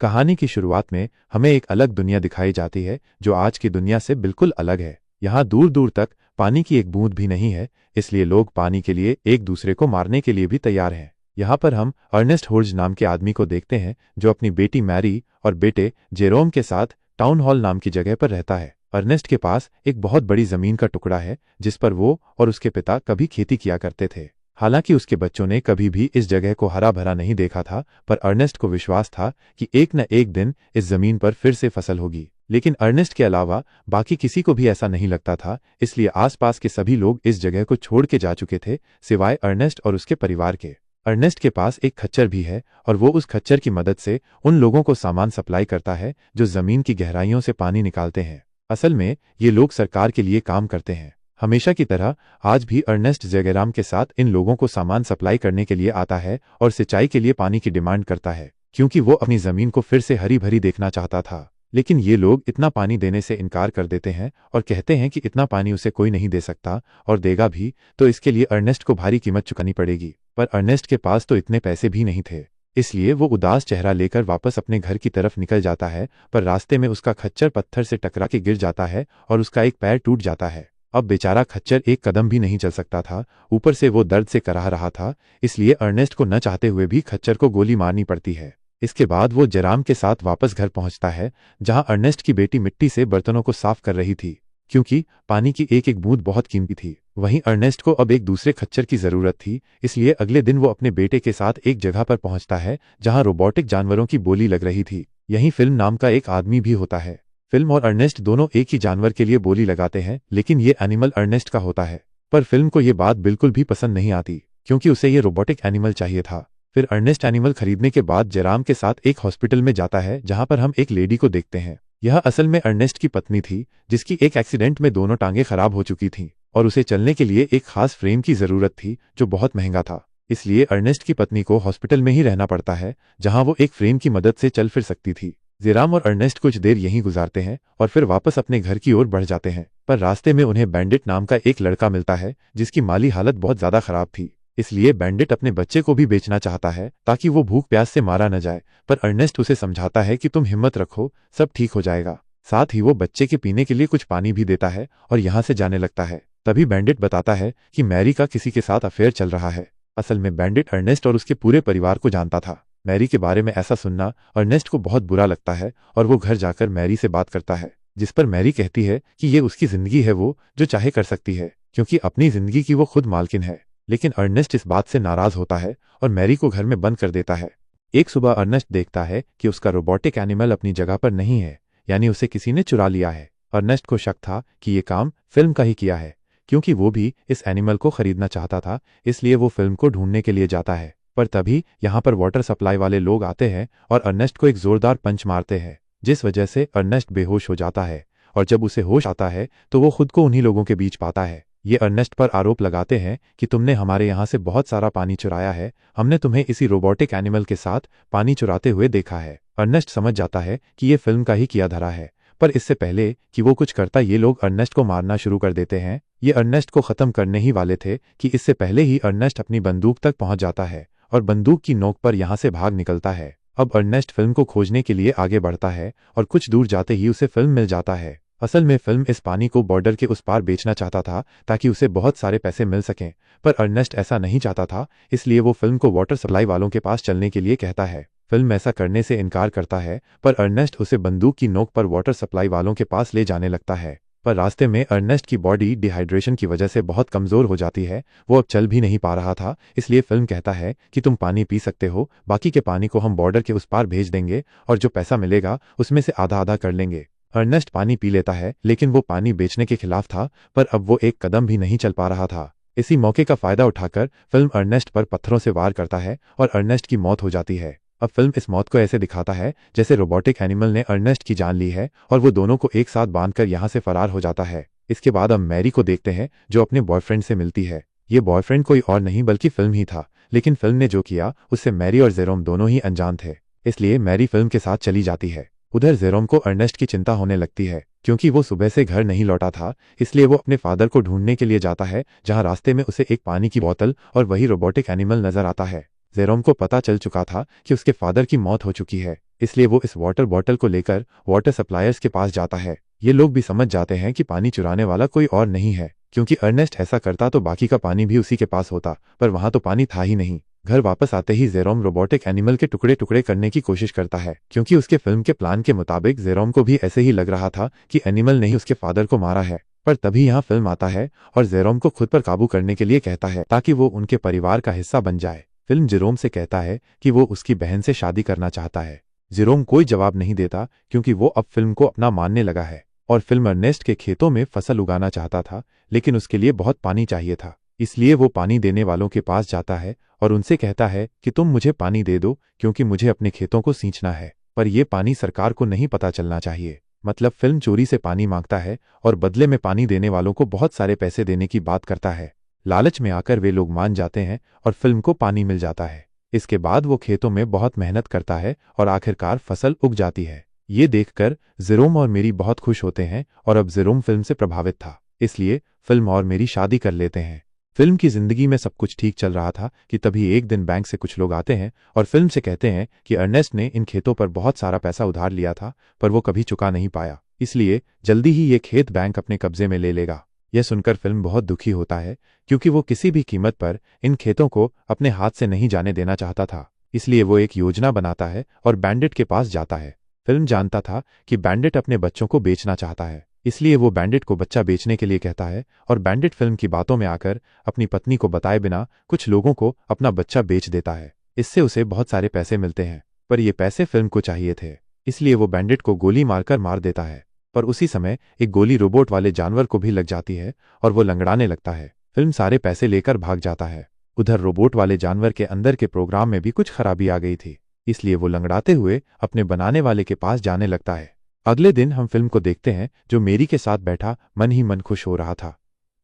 कहानी की शुरुआत में हमें एक अलग दुनिया दिखाई जाती है जो आज की दुनिया से बिल्कुल अलग है। यहाँ दूर दूर तक पानी की एक बूंद भी नहीं है, इसलिए लोग पानी के लिए एक दूसरे को मारने के लिए भी तैयार हैं। यहाँ पर हम अर्नेस्ट होर्ज नाम के आदमी को देखते हैं जो अपनी बेटी मैरी और बेटे जेरोम के साथ टाउन हॉल नाम की जगह पर रहता है। अर्नेस्ट के पास एक बहुत बड़ी जमीन का टुकड़ा है जिस पर वो और उसके पिता कभी खेती किया करते थे। हालांकि उसके बच्चों ने कभी भी इस जगह को हरा भरा नहीं देखा था, पर अर्नेस्ट को विश्वास था कि एक न एक दिन इस जमीन पर फिर से फसल होगी। लेकिन अर्नेस्ट के अलावा बाकी किसी को भी ऐसा नहीं लगता था, इसलिए आसपास के सभी लोग इस जगह को छोड़ के जा चुके थे सिवाय अर्नेस्ट और उसके परिवार के। अर्नेस्ट के पास एक खच्चर भी है और वो उस खच्चर की मदद से उन लोगों को सामान सप्लाई करता है जो जमीन की गहराइयों से पानी निकालते हैं। असल में ये लोग सरकार के लिए काम करते हैं। हमेशा की तरह आज भी अर्नेस्ट जेरोम के साथ इन लोगों को सामान सप्लाई करने के लिए आता है और सिंचाई के लिए पानी की डिमांड करता है, क्योंकि वो अपनी जमीन को फिर से हरी भरी देखना चाहता था। लेकिन ये लोग इतना पानी देने से इनकार कर देते हैं और कहते हैं कि इतना पानी उसे कोई नहीं दे सकता, और देगा भी तो इसके लिए अर्नेस्ट को भारी कीमत चुकानी पड़ेगी। पर अर्नेस्ट के पास तो इतने पैसे भी नहीं थे, इसलिए वो उदास चेहरा लेकर वापस अपने घर की तरफ निकल जाता है। पर रास्ते में उसका खच्चर पत्थर से टकरा के गिर जाता है और उसका एक पैर टूट जाता है। अब बेचारा खच्चर एक कदम भी नहीं चल सकता था, ऊपर से वो दर्द से कराह रहा था, इसलिए अर्नेस्ट को न चाहते हुए भी खच्चर को गोली मारनी पड़ती है। इसके बाद वो जेरोम के साथ वापस घर पहुंचता है, जहां अर्नेस्ट की बेटी मिट्टी से बर्तनों को साफ कर रही थी, क्योंकि पानी की एक एक बूंद बहुत कीमती थी। वहीं अर्नेस्ट को अब एक दूसरे खच्चर की जरूरत थी, इसलिए अगले दिन वो अपने बेटे के साथ एक जगह पर पहुंचता है जहां रोबोटिक जानवरों की बोली लग रही थी। यहीं फिल्म नाम का एक आदमी भी होता है। फिल्म और अर्नेस्ट दोनों एक ही जानवर के लिए बोली लगाते हैं, लेकिन ये एनिमल अर्नेस्ट का होता है। पर फिल्म को ये बात बिल्कुल भी पसंद नहीं आती, क्योंकि उसे ये रोबोटिक एनिमल चाहिए था। फिर अर्नेस्ट एनिमल खरीदने के बाद जेरोम के साथ एक हॉस्पिटल में जाता है, जहां पर हम एक लेडी को देखते हैं। यह असल में अर्नेस्ट की पत्नी थी, जिसकी एक एक्सीडेंट में दोनों टांगें खराब हो चुकी थीं और उसे चलने के लिए एक खास फ्रेम की जरूरत थी जो बहुत महंगा था। इसलिए अर्नेस्ट की पत्नी को हॉस्पिटल में ही रहना पड़ता है, जहां वो एक फ्रेम की मदद से चल फिर सकती थी। जेरोम और अर्नेस्ट कुछ देर यहीं गुजारते हैं और फिर वापस अपने घर की ओर बढ़ जाते हैं। पर रास्ते में उन्हें बैंडिट नाम का एक लड़का मिलता है जिसकी माली हालत बहुत ज्यादा खराब थी, इसलिए बैंडिट अपने बच्चे को भी बेचना चाहता है ताकि वो भूख प्यास से मारा न जाए। पर अर्नेस्ट उसे समझाता है कि तुम हिम्मत रखो, सब ठीक हो जाएगा। साथ ही वो बच्चे के पीने के लिए कुछ पानी भी देता है और यहाँ से जाने लगता है। तभी बैंडिट बताता है कि मैरी का किसी के साथ अफेयर चल रहा है। असल में बैंडिट अर्नेस्ट और उसके पूरे परिवार को जानता था। मैरी के बारे में ऐसा सुनना अर्नेस्ट को बहुत बुरा लगता है और वो घर जाकर मैरी से बात करता है, जिस पर मैरी कहती है कि ये उसकी जिंदगी है, वो जो चाहे कर सकती है, क्योंकि अपनी जिंदगी की वो खुद मालकिन है। लेकिन अर्नेस्ट इस बात से नाराज होता है और मैरी को घर में बंद कर देता है। एक सुबह अर्नेस्ट देखता है कि उसका रोबोटिक एनिमल अपनी जगह पर नहीं है, यानी उसे किसी ने चुरा लिया है। अर्नेस्ट को शक था कि ये काम फिल्म का ही किया है, क्योंकि वो भी इस एनिमल को खरीदना चाहता था, इसलिए वो फिल्म को ढूंढने के लिए जाता है। पर तभी यहाँ पर वाटर सप्लाई वाले लोग आते हैं और अर्नेस्ट को एक जोरदार पंच मारते हैं, जिस वजह से अर्नेस्ट बेहोश हो जाता है। और जब उसे होश आता है तो वो खुद को उन्हीं लोगों के बीच पाता है। ये अर्नेस्ट पर आरोप लगाते हैं कि तुमने हमारे यहाँ से बहुत सारा पानी चुराया है, हमने तुम्हें इसी रोबोटिक एनिमल के साथ पानी चुराते हुए देखा है। अर्नेस्ट समझ जाता है कि ये फिल्म का ही किया धरा है, पर इससे पहले कि वो कुछ करता ये लोग अर्नेस्ट को मारना शुरू कर देते हैं। ये अर्नेस्ट को खत्म करने ही वाले थे कि इससे पहले ही अर्नेस्ट अपनी बंदूक तक पहुंच जाता है और बंदूक की नोक पर यहाँ से भाग निकलता है। अब अर्नेस्ट फिल्म को खोजने के लिए आगे बढ़ता है और कुछ दूर जाते ही उसे फिल्म मिल जाता है। असल में फिल्म इस पानी को बॉर्डर के उस पार बेचना चाहता था ताकि उसे बहुत सारे पैसे मिल सकें, पर अर्नेस्ट ऐसा नहीं चाहता था, इसलिए वो फिल्म को वाटर सप्लाई वालों के पास चलने के लिए कहता है। फिल्म ऐसा करने से इनकार करता है, पर अर्नेस्ट उसे बंदूक की नोक पर वाटर सप्लाई वालों के पास ले जाने लगता है। पर रास्ते में अर्नेस्ट की बॉडी डिहाइड्रेशन की वजह से बहुत कमजोर हो जाती है, वो अब चल भी नहीं पा रहा था, इसलिए फिल्म कहता है कि तुम पानी पी सकते हो, बाकी के पानी को हम बॉर्डर के उस पार भेज देंगे और जो पैसा मिलेगा उसमें से आधा आधा कर लेंगे। अर्नेस्ट पानी पी लेता है, लेकिन वो पानी बेचने के खिलाफ था, पर अब वो एक कदम भी नहीं चल पा रहा था। इसी मौके का फायदा उठाकर फिल्म अर्नेस्ट पर पत्थरों से वार करता है और अर्नेस्ट की मौत हो जाती है। अब फिल्म इस मौत को ऐसे दिखाता है जैसे रोबोटिक एनिमल ने अर्नेस्ट की जान ली है और वो दोनों को एक साथ बांधकर यहाँ से फरार हो जाता है। इसके बाद हम मैरी को देखते हैं जो अपने बॉयफ्रेंड से मिलती है। ये बॉयफ्रेंड कोई और नहीं बल्कि फिल्म ही था, लेकिन फिल्म ने जो किया उससे मैरी और जेरोम दोनों ही अनजान थे, इसलिए मैरी फिल्म के साथ चली जाती है। उधर जेरोम को अर्नेस्ट की चिंता होने लगती है, क्योंकि वो सुबह से घर नहीं लौटा था, इसलिए वो अपने फादर को ढूंढने के लिए जाता है, जहां रास्ते में उसे एक पानी की बोतल और वही रोबोटिक एनिमल नजर आता है। जेरोम को पता चल चुका था कि उसके फादर की मौत हो चुकी है, इसलिए वो इस वाटर बॉटल को लेकर वाटर सप्लायर्स के पास जाता है। ये लोग भी समझ जाते हैं कि पानी चुराने वाला कोई और नहीं है, क्योंकि अर्नेस्ट ऐसा करता तो बाकी का पानी भी उसी के पास होता, पर वहां तो पानी था ही नहीं। घर वापस आते ही जेरोम रोबोटिक एनिमल के टुकड़े टुकड़े करने की कोशिश करता है, क्योंकि उसके फिल्म के प्लान के मुताबिक जेरोम को भी ऐसे ही लग रहा था कि एनिमल ने ही उसके फादर को मारा है। पर तभी यहाँ फिल्म आता है और जेरोम को खुद पर काबू करने के लिए कहता है ताकि वो उनके परिवार का हिस्सा बन जाए। फिल्म जेरोम से कहता है कि वो उसकी बहन से शादी करना चाहता है। जेरोम कोई जवाब नहीं देता, क्योंकि वो अब फिल्म को अपना मानने लगा है और फिल्म अर्नेस्ट के खेतों में फसल उगाना चाहता था, लेकिन उसके लिए बहुत पानी चाहिए था। इसलिए वो पानी देने वालों के पास जाता है और उनसे कहता है कि तुम मुझे पानी दे दो, क्योंकि मुझे अपने खेतों को सींचना है, पर यह पानी सरकार को नहीं पता चलना चाहिए। मतलब फिल्म चोरी से पानी मांगता है और बदले में पानी देने वालों को बहुत सारे पैसे देने की बात करता है। लालच में आकर वे लोग मान जाते हैं और फिल्म को पानी मिल जाता है। इसके बाद वो खेतों में बहुत मेहनत करता है और आखिरकार फसल उग जाती है। ये देखकर जेरोम और मेरी बहुत खुश होते हैं और अब जेरोम फिल्म से प्रभावित था, इसलिए फिल्म और मेरी शादी कर लेते हैं। फिल्म की जिंदगी में सब कुछ ठीक चल रहा था कि तभी एक दिन बैंक से कुछ लोग आते हैं और फिल्म से कहते हैं कि अर्नेस्ट ने इन खेतों पर बहुत सारा पैसा उधार लिया था, पर वो कभी चुका नहीं पाया, इसलिए जल्दी ही ये खेत बैंक अपने कब्जे में ले लेगा। यह सुनकर फिल्म बहुत दुखी होता है, क्योंकि वो किसी भी कीमत पर इन खेतों को अपने हाथ से नहीं जाने देना चाहता था। इसलिए वो एक योजना बनाता है और बैंडिट के पास जाता है। फिल्म जानता था कि बैंडिट अपने बच्चों को बेचना चाहता है, इसलिए वो बैंडिट को बच्चा बेचने के लिए कहता है और बैंडिट फिल्म की बातों में आकर अपनी पत्नी को बताए बिना कुछ लोगों को अपना बच्चा बेच देता है। इससे उसे बहुत सारे पैसे मिलते हैं, पर ये पैसे फिल्म को चाहिए थे, इसलिए वो बैंडिट को गोली मारकर मार देता है। पर उसी समय एक गोली रोबोट वाले जानवर को भी लग जाती है और वो लंगड़ाने लगता है। फिल्म सारे पैसे लेकर भाग जाता है। उधर रोबोट वाले जानवर के अंदर के प्रोग्राम में भी कुछ खराबी आ गई थी, इसलिए वो लंगड़ाते हुए अपने बनाने वाले के पास जाने लगता है। अगले दिन हम फिल्म को देखते हैं, जो मेरी के साथ बैठा मन ही मन खुश हो रहा था,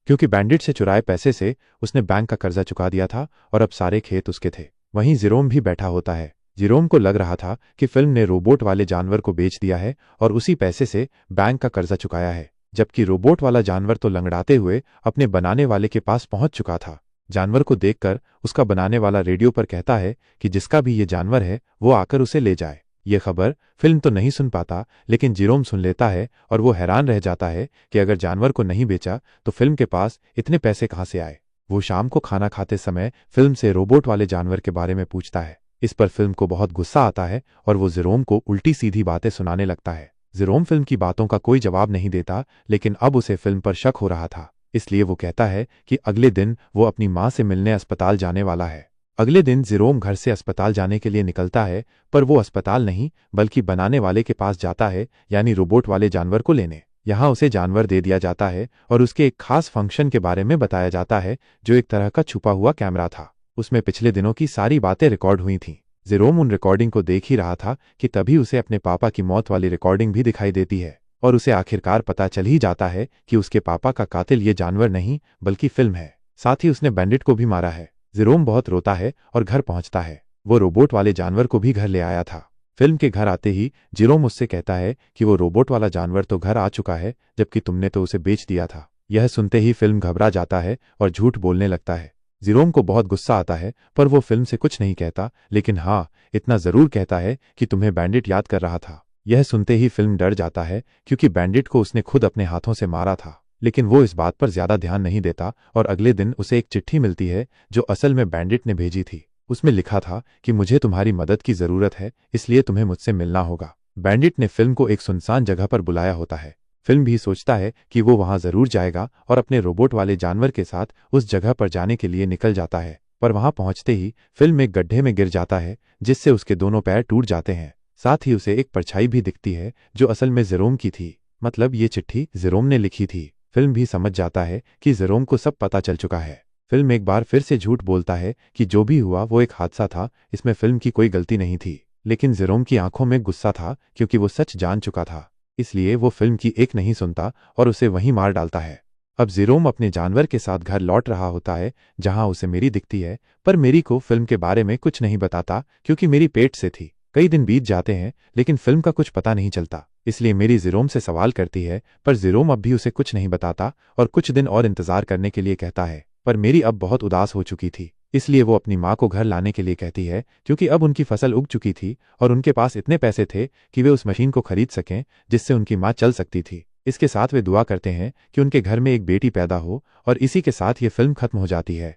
क्योंकि बैंडिट से चुराए पैसे से उसने बैंक का कर्जा चुका दिया था और अब सारे खेत उसके थे। वहीं जेरोम भी बैठा होता है। जेरोम को लग रहा था कि फिल्म ने रोबोट वाले जानवर को बेच दिया है और उसी पैसे से बैंक का कर्जा चुकाया है, जबकि रोबोट वाला जानवर तो लंगड़ाते हुए अपने बनाने वाले के पास पहुंच चुका था। जानवर को देखकर उसका बनाने वाला रेडियो पर कहता है कि जिसका भी ये जानवर है वो आकर उसे ले जाए। ये खबर फिल्म तो नहीं सुन पाता, लेकिन जेरोम सुन लेता है और वो हैरान रह जाता है कि अगर जानवर को नहीं बेचा तो फिल्म के पास इतने पैसे कहां से आए। वो शाम को खाना खाते समय फिल्म से रोबोट वाले जानवर के बारे में पूछता है। इस पर फिल्म को बहुत गुस्सा आता है और वो जेरोम को उल्टी सीधी बातें सुनाने लगता है। जेरोम फिल्म की बातों का कोई जवाब नहीं देता, लेकिन अब उसे फिल्म पर शक हो रहा था, इसलिए वो कहता है कि अगले दिन वो अपनी मां से मिलने अस्पताल जाने वाला है। अगले दिन जेरोम घर से अस्पताल जाने के लिए निकलता है, पर वो अस्पताल नहीं बल्कि बनाने वाले के पास जाता है, यानी रोबोट वाले जानवर को लेने। यहाँ उसे जानवर दे दिया जाता है और उसके एक खास फंक्शन के बारे में बताया जाता है, जो एक तरह का छुपा हुआ कैमरा था। उसमें पिछले दिनों की सारी बातें रिकॉर्ड हुई थीं। जेरोम उन रिकॉर्डिंग को देख ही रहा था कि तभी उसे अपने पापा की मौत वाली रिकॉर्डिंग भी दिखाई देती है और उसे आखिरकार पता चल ही जाता है कि उसके पापा का कातिल ये जानवर नहीं बल्कि फिल्म है। साथ ही उसने बैंडिट को भी मारा है। जेरोम बहुत रोता है और घर पहुंचता है। वो रोबोट वाले जानवर को भी घर ले आया था। फिल्म के घर आते ही जेरोम उससे कहता है कि वो रोबोट वाला जानवर तो घर आ चुका है, जबकि तुमने तो उसे बेच दिया था। यह सुनते ही फिल्म घबरा जाता है और झूठ बोलने लगता है। जेरोम को बहुत गुस्सा आता है, पर वो फिल्म से कुछ नहीं कहता, लेकिन हाँ इतना जरूर कहता है कि तुम्हें बैंडिट याद कर रहा था। यह सुनते ही फिल्म डर जाता है, क्योंकि बैंडिट को उसने खुद अपने हाथों से मारा था, लेकिन वो इस बात पर ज्यादा ध्यान नहीं देता और अगले दिन उसे एक चिट्ठी मिलती है जो असल में बैंडिट ने भेजी थी। उसमें लिखा था कि मुझे तुम्हारी मदद की जरूरत है, इसलिए तुम्हें मुझसे मिलना होगा। बैंडिट ने फिल्म को एक सुनसान जगह पर बुलाया होता है। फिल्म भी सोचता है कि वो वहां जरूर जाएगा और अपने रोबोट वाले जानवर के साथ उस जगह पर जाने के लिए निकल जाता है, पर वहां पहुंचते ही फिल्म एक गड्ढे में गिर जाता है, जिससे उसके दोनों पैर टूट जाते हैं। साथ ही उसे एक परछाई भी दिखती है जो असल में जेरोम की थी। मतलब ये चिट्ठी जेरोम ने लिखी थी। फिल्म भी समझ जाता है कि जेरोम को सब पता चल चुका है। फिल्म एक बार फिर से झूठ बोलता है कि जो भी हुआ वो एक हादसा था, इसमें फिल्म की कोई गलती नहीं थी। लेकिन जेरोम की आंखों में गुस्सा था, क्योंकि वो सच जान चुका था, इसलिए वो फिल्म की एक नहीं सुनता और उसे वहीं मार डालता है। अब जेरोम अपने जानवर के साथ घर लौट रहा होता है, जहां उसे मेरी दिखती है, पर मेरी को फिल्म के बारे में कुछ नहीं बताता, क्योंकि मेरी पेट से थी। कई दिन बीत जाते हैं, लेकिन फिल्म का कुछ पता नहीं चलता, इसलिए मेरी जेरोम से सवाल करती है, पर जेरोम अब भी उसे कुछ नहीं बताता और कुछ दिन और इंतजार करने के लिए कहता है। पर मेरी अब बहुत उदास हो चुकी थी। इसलिए वो अपनी माँ को घर लाने के लिए कहती है, क्योंकि अब उनकी फसल उग चुकी थी और उनके पास इतने पैसे थे कि वे उस मशीन को खरीद सकें जिससे उनकी माँ चल सकती थी। इसके साथ वे दुआ करते हैं कि उनके घर में एक बेटी पैदा हो और इसी के साथ ये फिल्म खत्म हो जाती है।